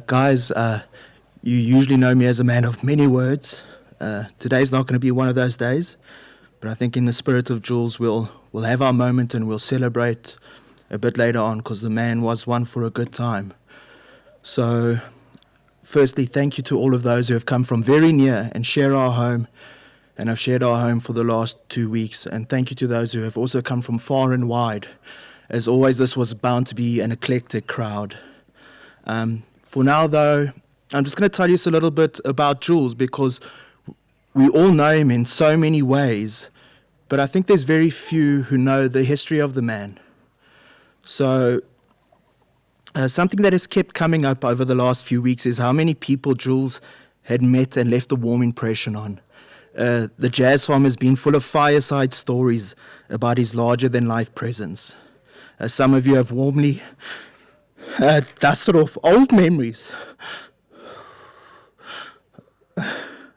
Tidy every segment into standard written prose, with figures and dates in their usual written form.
Guys, you usually know me as a man of many words. Today's not going to be one of those days, but I think in the spirit of Jules, we'll have our moment and we'll celebrate a bit later on, because the man was one for a good time. So, firstly, thank you to all of those who have come from very near and share our home, and have shared our home for the last 2 weeks. And thank you to those who have also come from far and wide. As always, this was bound to be an eclectic crowd. For now, though, I'm just going to tell you a little bit about Jules, because we all know him in so many ways, but I think there's very few who know the history of the man. So, something that has kept coming up over the last few weeks is how many people Jules had met and left a warm impression on. The Jazzfarm has been full of fireside stories about his larger-than-life presence. Some of you have warmly dusted off old memories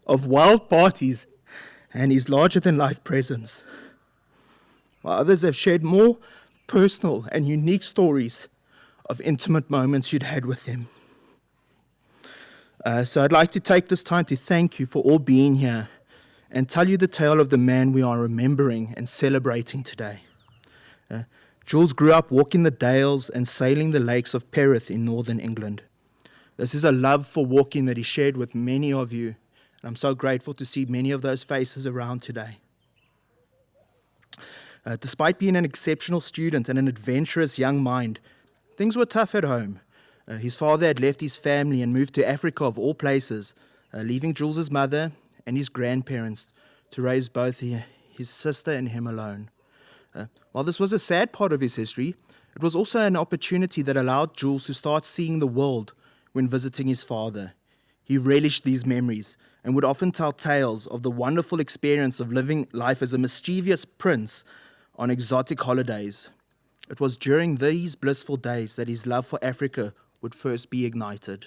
of wild parties and his larger-than-life presence, while others have shared more personal and unique stories of intimate moments you'd had with him. So I'd like to take this time to thank you for all being here and tell you the tale of the man we are remembering and celebrating today. Jules grew up walking the dales and sailing the lakes of Perth in northern England. This is a love for walking that he shared with many of you, and I'm so grateful to see many of those faces around today. Despite being an exceptional student and an adventurous young mind, things were tough at home. His father had left his family and moved to Africa of all places, leaving Jules's mother and his grandparents to raise both his sister and him alone. While this was a sad part of his history, it was also an opportunity that allowed Jules to start seeing the world when visiting his father. He relished these memories and would often tell tales of the wonderful experience of living life as a mischievous prince on exotic holidays. It was during these blissful days that his love for Africa would first be ignited.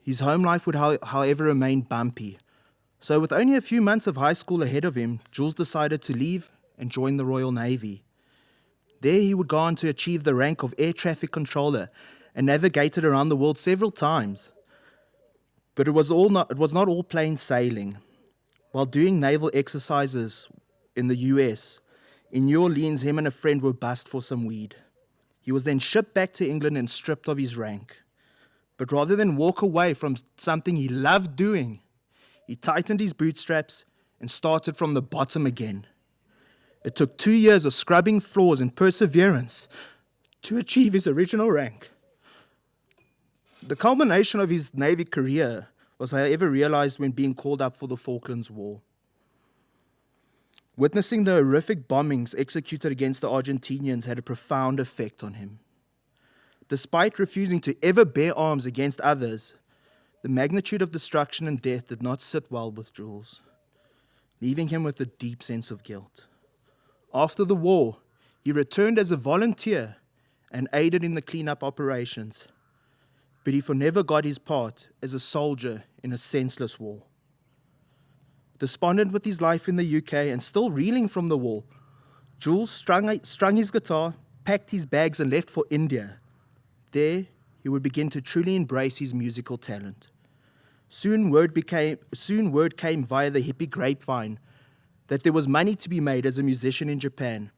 His home life would, however, remain bumpy. So with only a few months of high school ahead of him, Jules decided to leave and join the Royal Navy. There he would go on to achieve the rank of air traffic controller and navigated around the world several times. But it was not all plain sailing. While doing naval exercises in the US, in New Orleans, him and a friend were bussed for some weed. He was then shipped back to England and stripped of his rank. But rather than walk away from something he loved doing, he tightened his bootstraps and started from the bottom again. It took 2 years of scrubbing floors and perseverance to achieve his original rank. The culmination of his Navy career was, however, realized when being called up for the Falklands War. Witnessing the horrific bombings executed against the Argentinians had a profound effect on him. Despite refusing to ever bear arms against others, the magnitude of destruction and death did not sit well with Jules, leaving him with a deep sense of guilt. After the war, he returned as a volunteer and aided in the cleanup operations, but he never got his part as a soldier in a senseless war. Despondent with his life in the UK and still reeling from the war, Jules strung his guitar, packed his bags and left for India. There, he would begin to truly embrace his musical talent. Soon word came via the hippie grapevine that there was money to be made as a musician in Japan.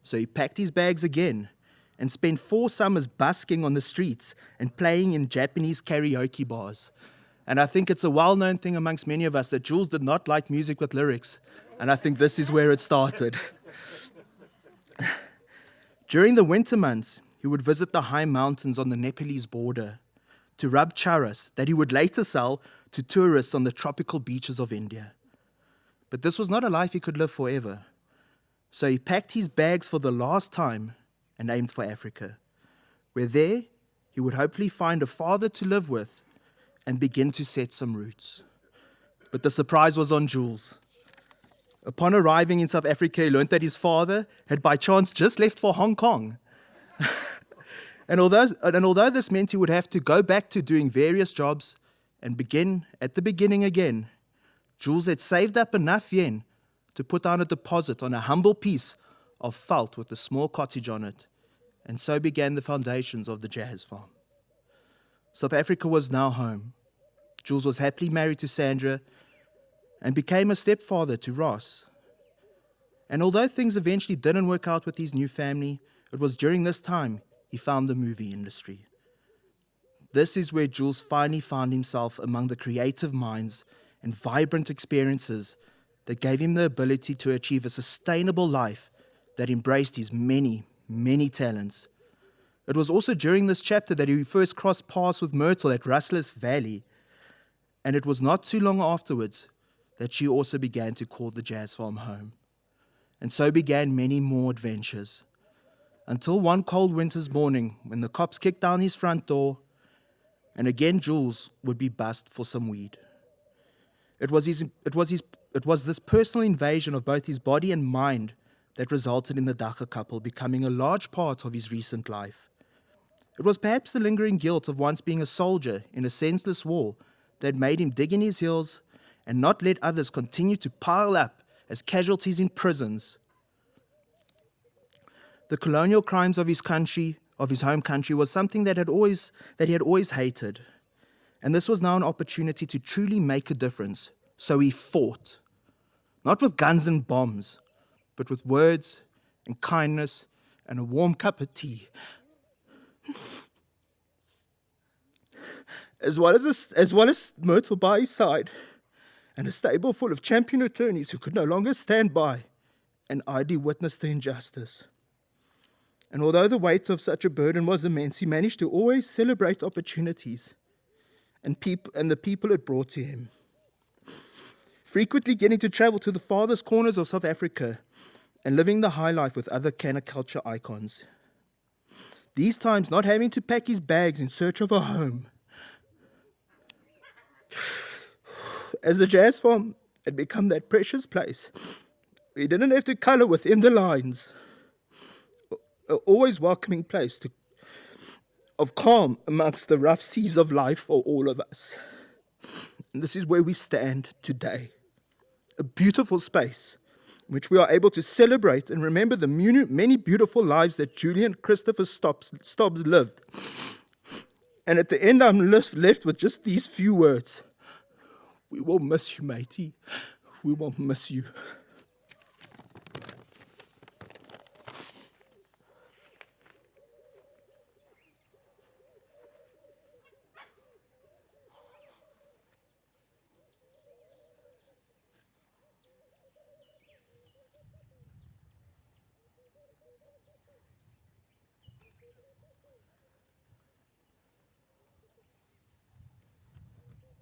So he packed his bags again and spent 4 summers busking on the streets and playing in Japanese karaoke bars. And I think it's a well-known thing amongst many of us that Jules did not like music with lyrics, and I think this is where it started. During the winter months, he would visit the high mountains on the Nepalese border to rub charas that he would later sell to tourists on the tropical beaches of India. But this was not a life he could live forever. So he packed his bags for the last time and aimed for Africa, where there he would hopefully find a father to live with and begin to set some roots. But the surprise was on Jules. Upon arriving in South Africa, he learned that his father had by chance just left for Hong Kong. And although this meant he would have to go back to doing various jobs and begin at the beginning again, Jules had saved up enough yen to put down a deposit on a humble piece of felt with a small cottage on it and so began the foundations of the Jazz Farm. South Africa was now home. Jules was happily married to Sandra and became a stepfather to Ross. And although things eventually didn't work out with his new family, it was during this time he found the movie industry. This is where Jules finally found himself among the creative minds and vibrant experiences that gave him the ability to achieve a sustainable life that embraced his many, many talents. It was also during this chapter that he first crossed paths with Myrtle at Rustless Valley, and it was not too long afterwards that she also began to call the Jazz Farm home. And so began many more adventures, until one cold winter's morning when the cops kicked down his front door, and again Jules would be bussed for some weed. It was this personal invasion of both his body and mind that resulted in the Dagga couple becoming a large part of his recent life. It was perhaps the lingering guilt of once being a soldier in a senseless war that made him dig in his heels and not let others continue to pile up as casualties in prisons. The colonial crimes of his home country, was something that he had always hated. And this was now an opportunity to truly make a difference. So he fought, not with guns and bombs, but with words and kindness and a warm cup of tea. As well as Myrtle by his side, and a stable full of champion attorneys who could no longer stand by and idly witness the injustice. And although the weight of such a burden was immense, he managed to always celebrate opportunities and the people it brought to him. Frequently getting to travel to the farthest corners of South Africa and living the high life with other culture icons. These times not having to pack his bags in search of a home. As the Jazz Farm had become that precious place, he didn't have to colour within the lines. An always welcoming place of calm amongst the rough seas of life for all of us. And this is where we stand today. A beautiful space in which we are able to celebrate and remember the many beautiful lives that Julian Christopher Stobbs lived. And at the end, I'm left with just these few words. We will miss you, matey. We will miss you.